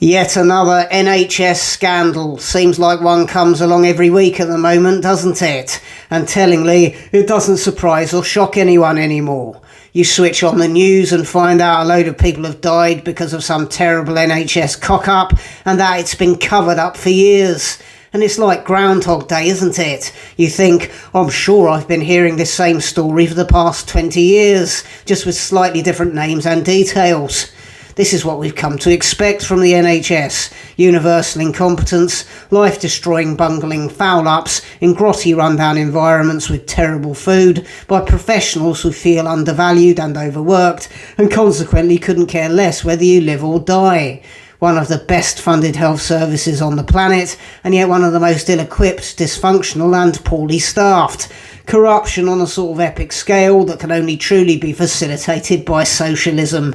Yet another NHS scandal. Seems like one comes along every week at the moment, doesn't it? And tellingly, it doesn't surprise or shock anyone anymore. You switch on the news and find out a load of people have died because of some terrible NHS cock-up, and that it's been covered up for years. And it's like Groundhog Day, isn't it? You think, I'm sure I've been hearing this same story for the past 20 years, just with slightly different names and details. This is what we've come to expect from the NHS. Universal incompetence, life-destroying bungling foul-ups in grotty rundown environments with terrible food by professionals who feel undervalued and overworked and consequently couldn't care less whether you live or die. One of the best funded health services on the planet, and yet one of the most ill-equipped, dysfunctional and poorly staffed. Corruption on a sort of epic scale that can only truly be facilitated by socialism.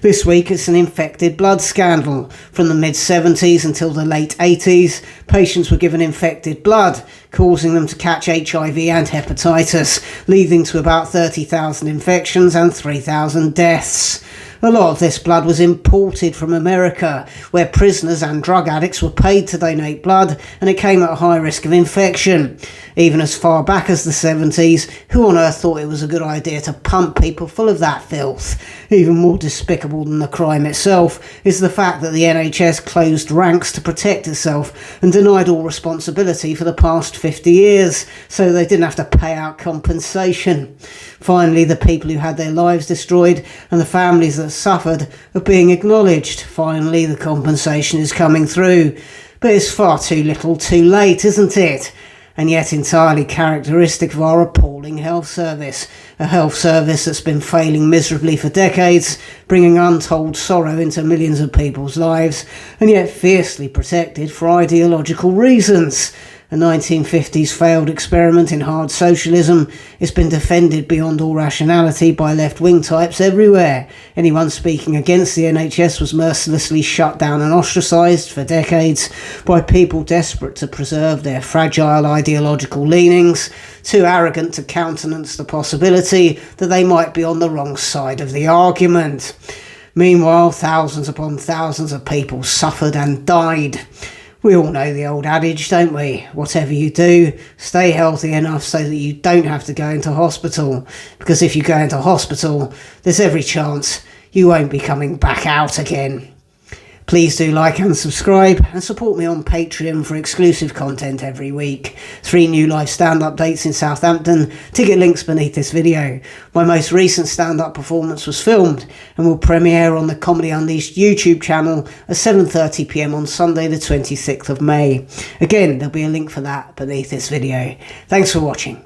This week it's an infected blood scandal. From the mid-70s until the late 80s, patients were given infected blood, causing them to catch HIV and hepatitis, leading to about 30,000 infections and 3,000 deaths. A lot of this blood was imported from America, where prisoners and drug addicts were paid to donate blood, and it came at a high risk of infection. Even as far back as the 70s, who on earth thought it was a good idea to pump people full of that filth? Even more despicable than the crime itself is the fact that the NHS closed ranks to protect itself and denied all responsibility for the past 50 years, so they didn't have to pay out compensation. Finally, the people who had their lives destroyed and the families that suffered are being acknowledged. Finally, the compensation is coming through. But it's far too little too late, isn't it? And yet entirely characteristic of our appalling health service. A health service that's been failing miserably for decades, bringing untold sorrow into millions of people's lives, and yet fiercely protected for ideological reasons. A 1950s failed experiment in hard socialism. It's been defended beyond all rationality by left-wing types everywhere. Anyone speaking against the NHS was mercilessly shut down and ostracised for decades by people desperate to preserve their fragile ideological leanings, too arrogant to countenance the possibility that they might be on the wrong side of the argument. Meanwhile, thousands upon thousands of people suffered and died. We all know the old adage, don't we? Whatever you do, stay healthy enough so that you don't have to go into hospital. Because if you go into hospital, there's every chance you won't be coming back out again. Please do like and subscribe and support me on Patreon for exclusive content every week. 3 new live stand-up dates in Southampton, ticket links beneath this video. My most recent stand-up performance was filmed and will premiere on the Comedy Unleashed YouTube channel at 7:30 PM on Sunday the 26th of May. Again, there'll be a link for that beneath this video. Thanks for watching.